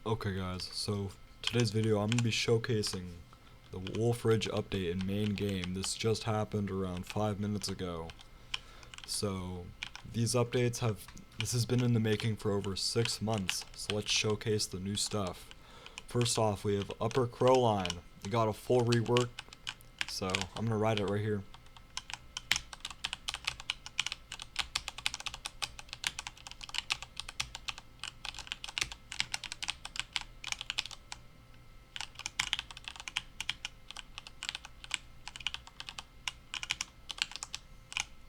Okay guys, so today's video I'm going to be showcasing the Wolf Ridge update in main game. This just happened around 5 minutes ago. So this has been in the making for over 6 months, so let's showcase the new stuff. First off, we have Upper Crowline. We got a full rework, so I'm going to write it right here.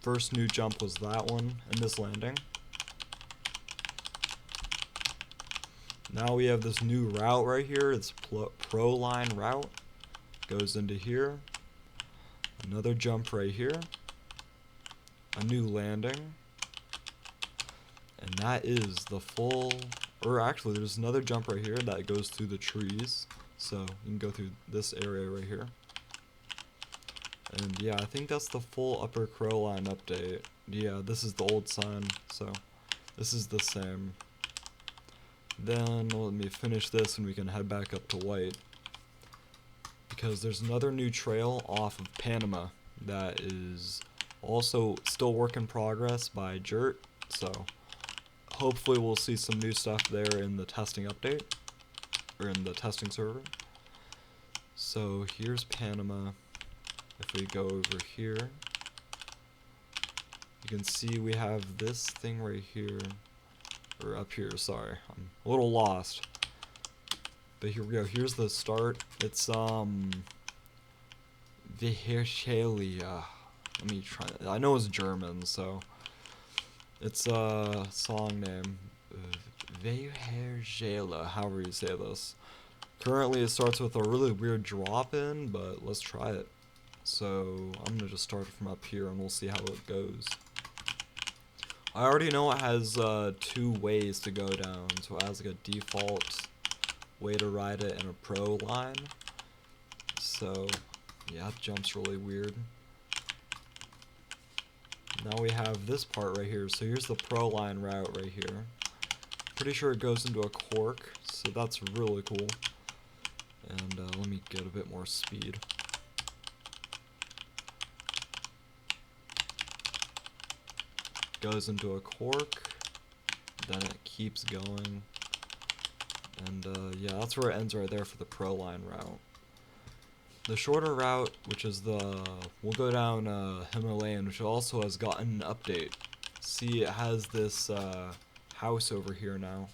First new jump was that one in this landing. Now we have this new route right here. It's pro line route. Goes into here. Another jump right here. A new landing. And that is the full, or actually there's another jump right here that goes through the trees. So you can go through this area right here. And yeah, I think that's the full Upper Crowline update. Yeah, this is the old sign, so this is the same. Then let me finish this and we can head back up to White. Because there's another new trail off of Panama that is also still work in progress by Jert. So hopefully we'll see some new stuff there in the testing update, or in the testing server. So here's Panama. If we go over here, you can see we have this thing right here, or up here, sorry, I'm a little lost. But here we go, here's the start. It's, Viherschelia. Let me try that. I know it's German, so it's a song name. Viherschelia, however you say this. Currently it starts with a really weird drop in, but let's try it. So I'm gonna just start from up here and we'll see how it goes. I already know it has 2 ways to go down, so it has like a default way to ride it and a pro line. So yeah, it jumps really weird. Now we have this part right here. So here's the pro line route right here. Pretty sure it goes into a cork, so that's really cool. And let me get a bit more speed. Goes into a cork, then it keeps going, and yeah, that's where it ends right there for the pro line route. The shorter route, which is we'll go down Himalayan, which also has gotten an update. See, it has this house over here now,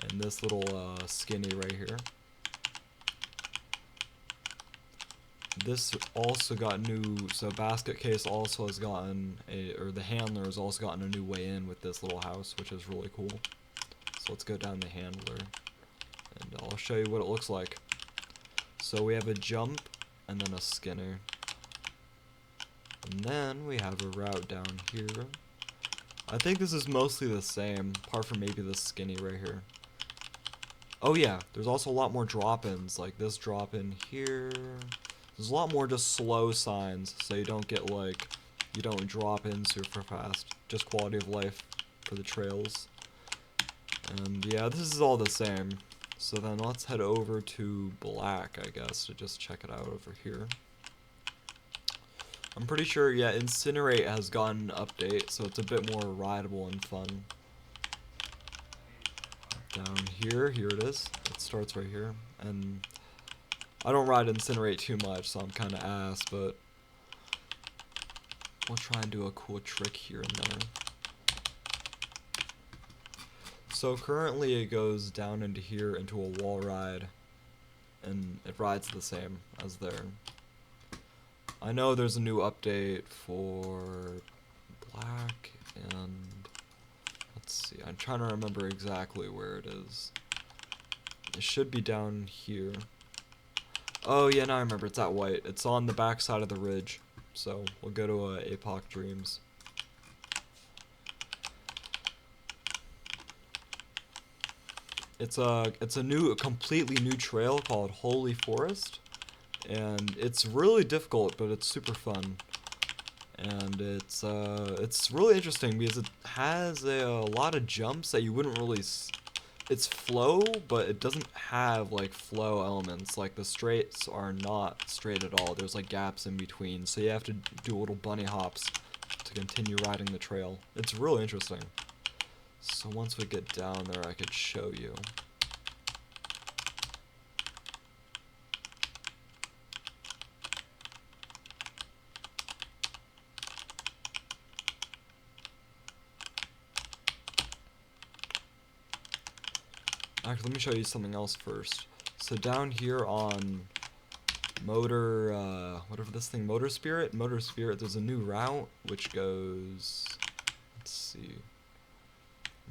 and this little skinny right here. This also got new, so Basket Case also has gotten or the Handler has also gotten a new way in with this little house, which is really cool. So let's go down the Handler, and I'll show you what it looks like. So we have a jump, and then a Skinner. And then we have a route down here. I think this is mostly the same, apart from maybe the skinny right here. Oh yeah, there's also a lot more drop-ins, like this drop-in here. There's a lot more just slow signs, so you don't get you don't drop in super fast. Just quality of life for the trails. And yeah, this is all the same. So then let's head over to Black, I guess, to just check it out over here. I'm pretty sure, yeah, Incinerate has gotten an update, so it's a bit more rideable and fun. Down here it is. It starts right here, and I don't ride Incinerate too much, so I'm kind of ass, but we'll try and do a cool trick here and there. So currently it goes down into here into a wall ride, and it rides the same as there. I know there's a new update for Black, and let's see, I'm trying to remember exactly where it is. It should be down here. Oh yeah, now I remember, it's at White. It's on the back side of the ridge. So we'll go to APOC Dreams. It's a completely new trail called Holy Forest, and it's really difficult, but it's super fun. And it's really interesting because it has a lot of jumps that you wouldn't really it's flow, but it doesn't have like flow elements. Like the straights are not straight at all. There's like gaps in between, so you have to do little bunny hops to continue riding the trail. It's really interesting. So once we get down there, I could show you. Actually, let me show you something else first. So down here on Motor, whatever this thing, Motor Spirit, there's a new route which goes, let's see,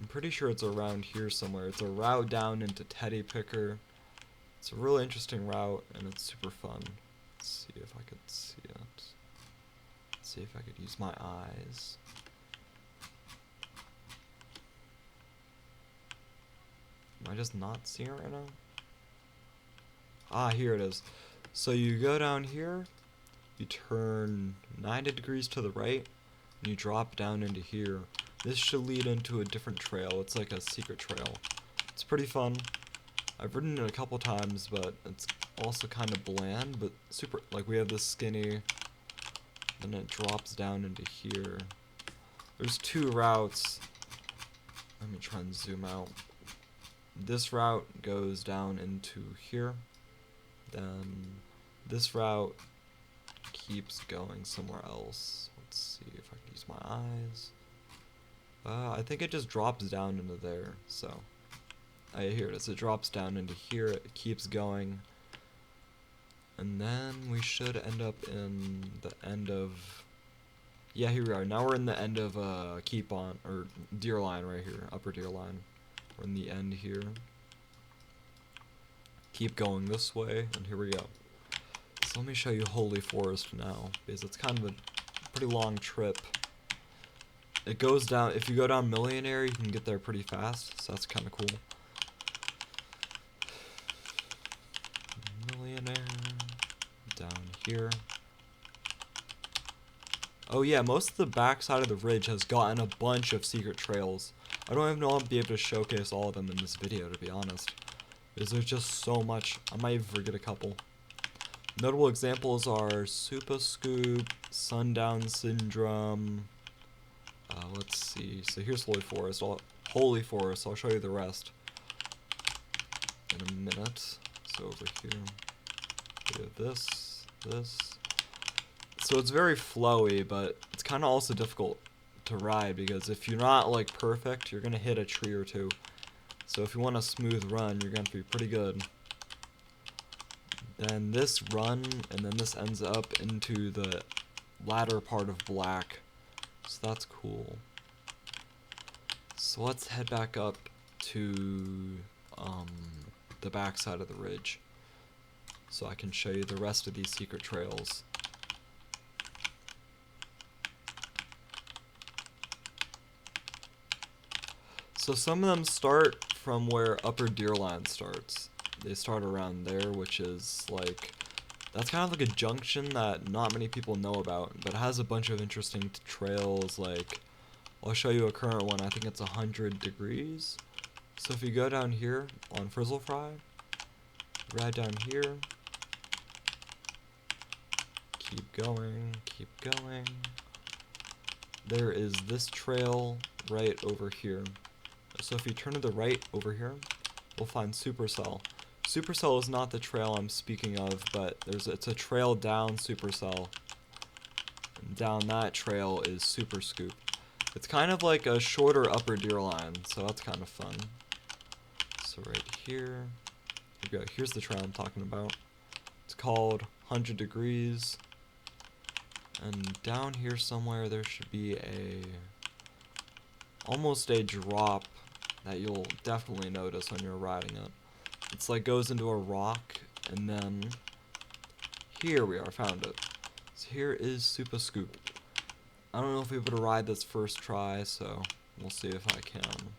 I'm pretty sure it's around here somewhere. It's a route down into Teddy Picker. It's a really interesting route, and it's super fun. Let's see if I could see it. Let's see if I could use my eyes. Am I just not seeing it right now? Ah, here it is. So you go down here, you turn 90 degrees to the right, and you drop down into here. This should lead into a different trail. It's like a secret trail. It's pretty fun. I've ridden it a couple times, but it's also kind of bland, but super, like we have this skinny, then it drops down into here. There's two routes. Let me try and zoom out. This route goes down into here. Then this route keeps going somewhere else. Let's see if I can use my eyes. I think it just drops down into there. So, here it is. It drops down into here. It keeps going. And then we should end up in the end of... Yeah, here we are. Now we're in the end of Keep On, or Deer Line right here. Upper Deer Line. We're in the end here. Keep going this way, and here we go. So let me show you Holy Forest now, because it's kind of a pretty long trip. It goes down, if you go down Millionaire, you can get there pretty fast, so that's kind of cool. Millionaire, down here. Oh yeah, most of the backside of the ridge has gotten a bunch of secret trails. I don't even know if I'll be able to showcase all of them in this video, to be honest. Because there's just so much. I might even forget a couple. Notable examples are Super Scoop, Sundown Syndrome. Let's see. So here's Holy Forest. Holy Forest. I'll show you the rest in a minute. So over here, we have this. So it's very flowy, but it's kind of also difficult to ride because if you're not like perfect, you're gonna hit a tree or two. So if you want a smooth run, you're going to be pretty good. Then this run, and then this ends up into the latter part of Black. So that's cool. So let's head back up to the back side of the ridge, so I can show you the rest of these secret trails. So some of them start from where Upper Deer Line starts. They start around there, which is like, that's kind of like a junction that not many people know about, but it has a bunch of interesting trails. Like, I'll show you a current one. I think it's 100 degrees. So if you go down here on Frizzle Fry, right down here, keep going, there is this trail right over here. So if you turn to the right over here, we'll find Supercell. Supercell is not the trail I'm speaking of, but it's a trail down Supercell. And down that trail is Super Scoop. It's kind of like a shorter Upper Deer Line, so that's kind of fun. So right here we go. Here's the trail I'm talking about. It's called 100 Degrees. And down here somewhere there should be almost a drop that you'll definitely notice when you're riding it. It's like goes into a rock, and then here we are, found it. So here is Super Scoop. I don't know if we'll be able to ride this first try, so we'll see if I can.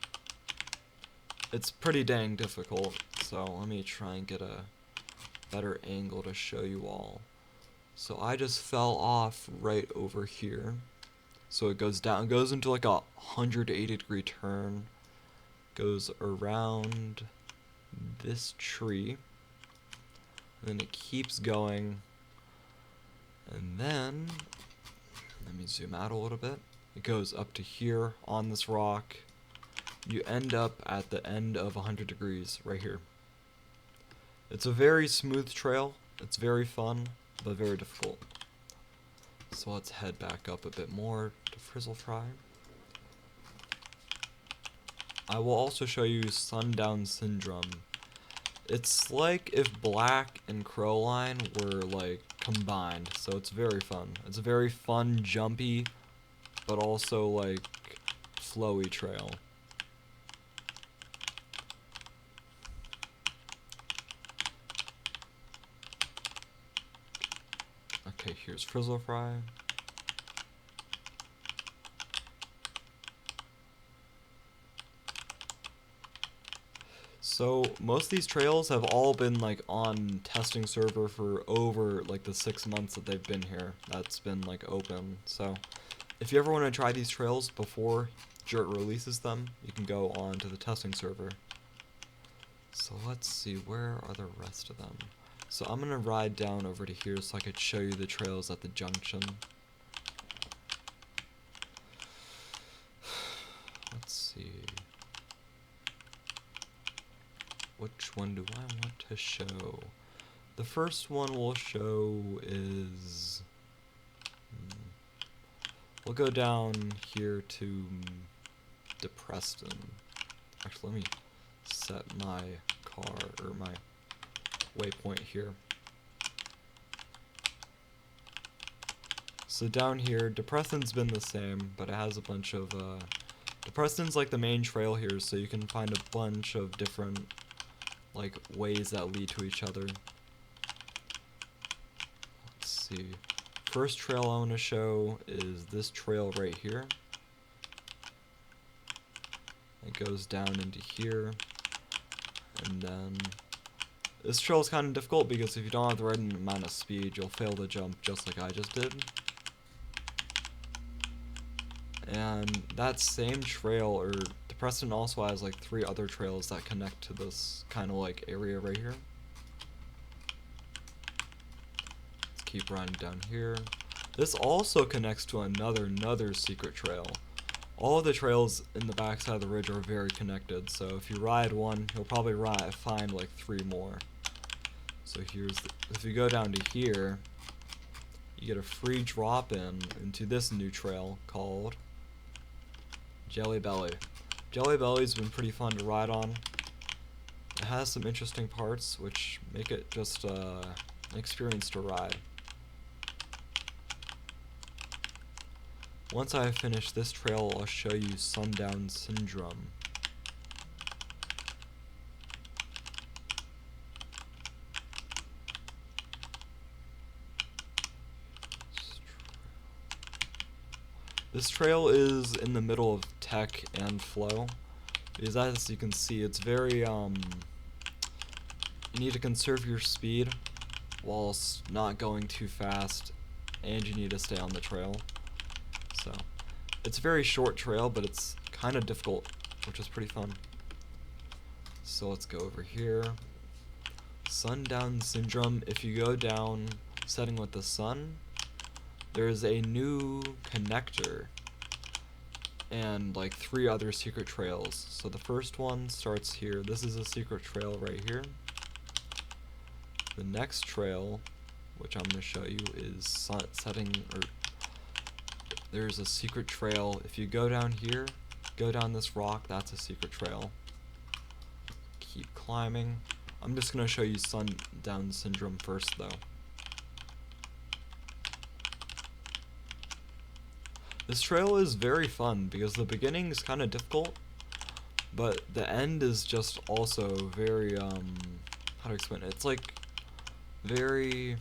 It's pretty dang difficult, so let me try and get a better angle to show you all. So I just fell off right over here. So it goes down, goes into like a 180 degree turn, goes around this tree, and then it keeps going, and then, let me zoom out a little bit, it goes up to here on this rock. You end up at the end of 100 degrees right here. It's a very smooth trail, it's very fun, but very difficult. So let's head back up a bit more to Frizzle Fry. I will also show you Sundown Syndrome. It's like if Black and Crowline were like combined, so it's very fun. It's a very fun, jumpy, but also like flowy trail. Okay, here's Frizzle Fry. So most of these trails have all been like on testing server for over like the 6 months that they've been here. That's been like open. So if you ever want to try these trails before Jurt releases them, you can go on to the testing server. So let's see, where are the rest of them? So I'm gonna ride down over to here so I could show you the trails at the junction. Let's see. Which one do I want to show? The first one we'll show is... we'll go down here to DePreston. Actually, let me set my car, or my waypoint here. So down here, DePreston's been the same, but it has a bunch of, DePreston's like the main trail here, so you can find a bunch of different like ways that lead to each other. Let's see. First trail I want to show is this trail right here. It goes down into here, and then this trail is kind of difficult because if you don't have the right amount of speed, you'll fail to jump just like I just did. And that same trail, or DePreston also has like 3 other trails that connect to this kind of like area right here. Let's keep riding down here. This also connects to another secret trail. All of the trails in the backside of the ridge are very connected, so if you ride one, you'll probably find like 3 more. So if you go down to here, you get a free drop-in into this new trail called Jelly Belly. Jelly Belly's been pretty fun to ride on. It has some interesting parts, which make it just an experience to ride. Once I finish this trail, I'll show you Sundown Syndrome. This trail is in the middle of tech and flow, because as you can see, it's very, you need to conserve your speed whilst not going too fast, and you need to stay on the trail. So, it's a very short trail, but it's kind of difficult, which is pretty fun. So let's go over here. Sundown Syndrome, if you go down, setting with the sun, there's a new connector and like 3 other secret trails. So the first one starts here. This is a secret trail right here. The next trail, which I'm going to show you, is there's a secret trail. If you go down here, go down this rock, that's a secret trail. Keep climbing. I'm just going to show you Sundown Syndrome first though. This trail is very fun because the beginning is kind of difficult, but the end is just also very, how to explain it? It's like very,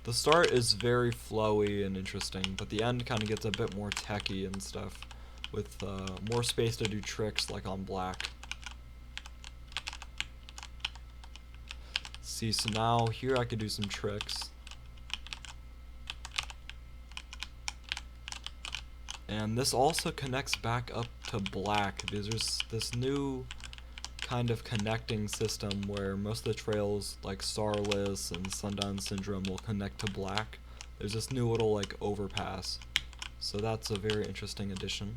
the start is very flowy and interesting, but the end kind of gets a bit more techy and stuff, with more space to do tricks like on Black. See, so now here I could do some tricks. And this also connects back up to black, because there's this new kind of connecting system where most of the trails like Starless and Sundown Syndrome will connect to black. There's this new little like overpass. So that's a very interesting addition.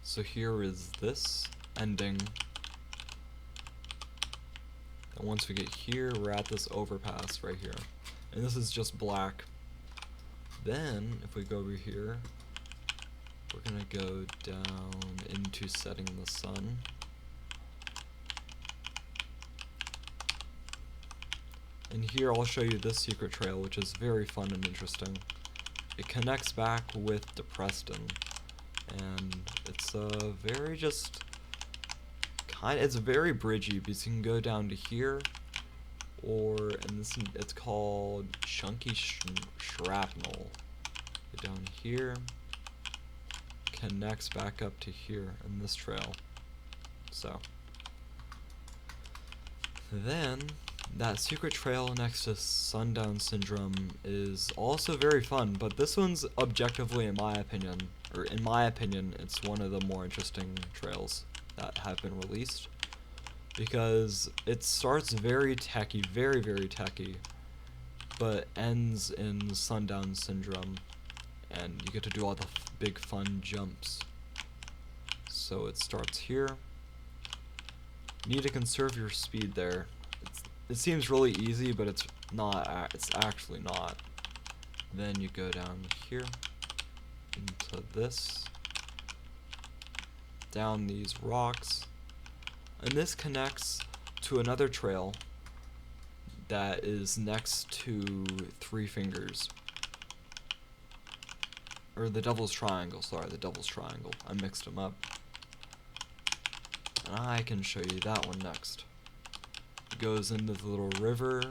So here is this ending. And once we get here, we're at this overpass right here. And this is just black. Then, if we go over here, we're gonna go down into setting the sun. And here I'll show you this secret trail, which is very fun and interesting. It connects back with Depreston, and it's a very it's very bridgy, because you can go down to here, or and this it's called Chunky Shrapnel. Go down here, connects back up to here in this trail. So then that secret trail next to Sundown Syndrome is also very fun, but this one's objectively, in my opinion, it's one of the more interesting trails that have been released, because it starts very techy, very techy, but ends in Sundown Syndrome, and you get to do all the big fun jumps. So it starts here. You need to conserve your speed there. It seems really easy, but it's not. It's actually not. Then you go down here into this, down these rocks, and this connects to another trail that is next to Three Fingers, or the Devil's Triangle. Sorry, the Devil's Triangle. I mixed them up. And I can show you that one next. It goes into the little river,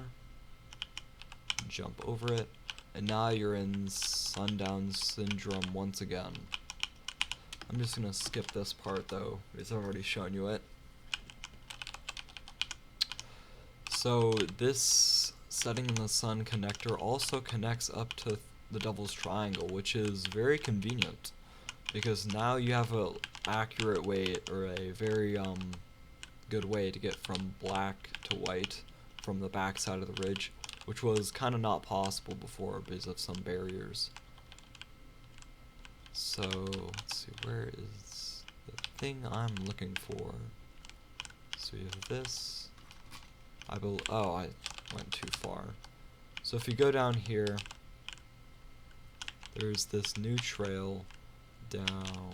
jump over it, and now you're in Sundown Syndrome once again. I'm just gonna skip this part though, because I've already shown you it. So this setting in the sun connector also connects up to the Devil's Triangle, which is very convenient, because now you have a accurate way, or a very good way to get from black to white from the back side of the ridge, which was kind of not possible before because of some barriers. So let's see, where is the thing I'm looking for? So we have this. Oh, I went too far. So if you go down here, there's this new trail down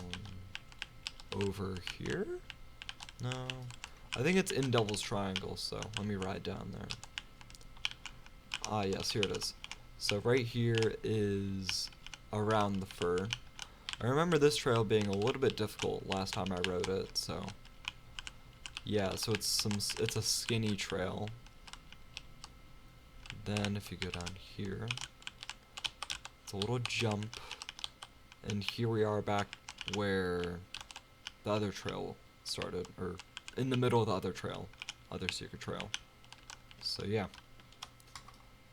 over here? No, I think it's in Devil's Triangle, so let me ride down there. Ah, yes, here it is. So right here is around the fur. I remember this trail being a little bit difficult last time I rode it, so yeah, so it's a skinny trail. Then if you go down here, it's a little jump, and here we are back where the other trail started, or in the middle of the other trail, other secret trail. So yeah.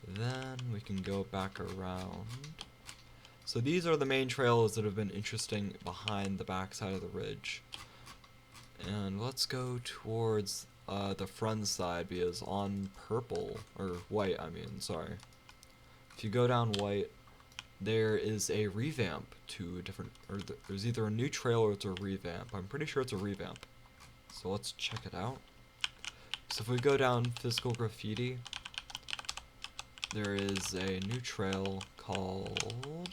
Then we can go back around. So these are the main trails that have been interesting behind the backside of the ridge. And let's go towards the front side, because on purple, or white, I mean, sorry. If you go down white, there is a revamp to different, or there's either a new trail or it's a revamp. I'm pretty sure it's a revamp. So let's check it out. So if we go down Physical Graffiti, there is a new trail called,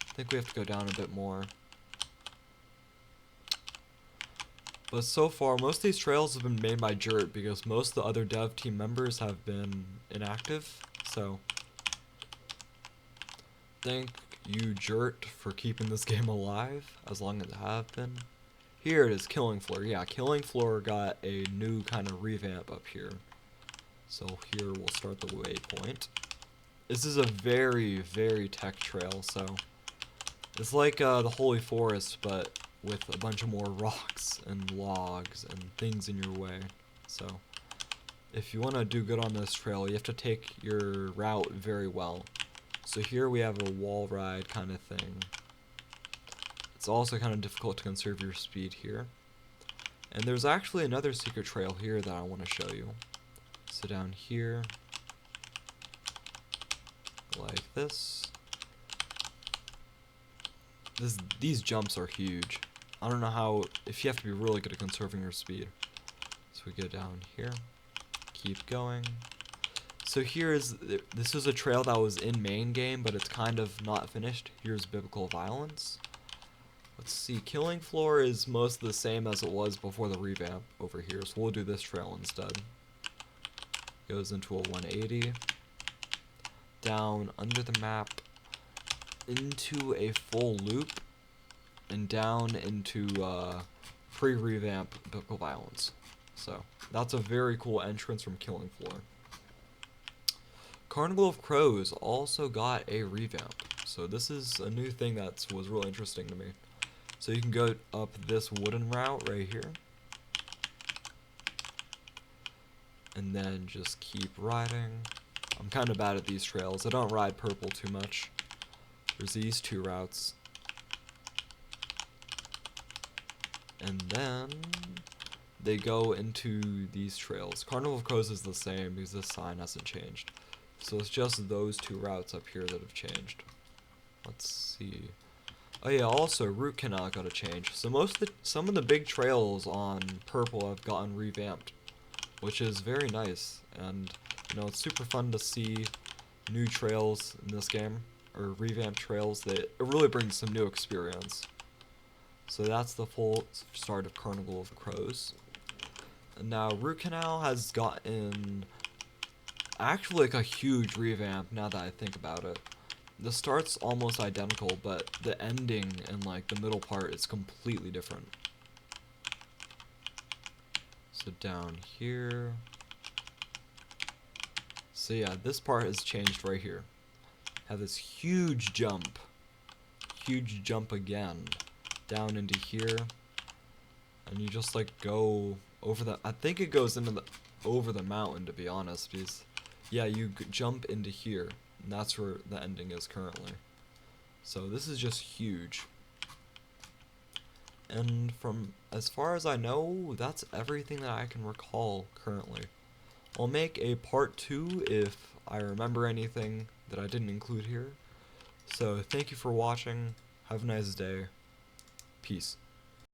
I think we have to go down a bit more. But so far, most of these trails have been made by Jurt, because most of the other dev team members have been inactive. So thank you, Jurt, for keeping this game alive as long as it have been. Here it is, Killing Floor. Yeah, Killing Floor got a new kind of revamp up here. So here we'll start the waypoint. This is a very tech trail, so it's like the Holy Forest, but with a bunch of more rocks and logs and things in your way. So if you want to do good on this trail, you have to take your route very well, So here we have a wall ride kind of thing. It's also kind of difficult to conserve your speed here. And there's actually another secret trail here that I want to show you. So down here, like this. These jumps are huge. I don't know how, if you have to be really good at conserving your speed. So we go down here, keep going. So this is a trail that was in main game, but it's kind of not finished. Here's Biblical Violence. Let's see, Killing Floor is most the same as it was before the revamp over here, so we'll do this trail instead. Goes into a 180, down under the map, into a full loop, and down into pre-revamp Biblical Violence. So that's a very cool entrance from Killing Floor. Carnival of Crows also got a revamp, so this is a new thing that was really interesting to me. So you can go up this wooden route right here, and then just keep riding. I'm kind of bad at these trails. I don't ride purple too much. There's these two routes. And then they go into these trails. Carnival of Crows is the same because this sign hasn't changed. So it's just those two routes up here that have changed. Let's see. Oh yeah, also Root Canal got a change. So some of the big trails on purple have gotten revamped, which is very nice. And you know, it's super fun to see new trails in this game, or revamped trails. It really brings some new experience. So that's the full start of Carnival of Crows. And now Root Canal has gotten actually like a huge revamp now that I think about it. The start's almost identical, but the ending and like the middle part is completely different. So down here. So yeah, this part has changed right here. Have this huge jump again, down into here, and you just like go over the. I think it goes into the over the mountain, to be honest. Because yeah, you jump into here, and that's where the ending is currently. So this is just huge. And from as far as I know, that's everything that I can recall currently. I'll make a part 2 if I remember anything that I didn't include here. So thank you for watching. Have a nice day. Peace.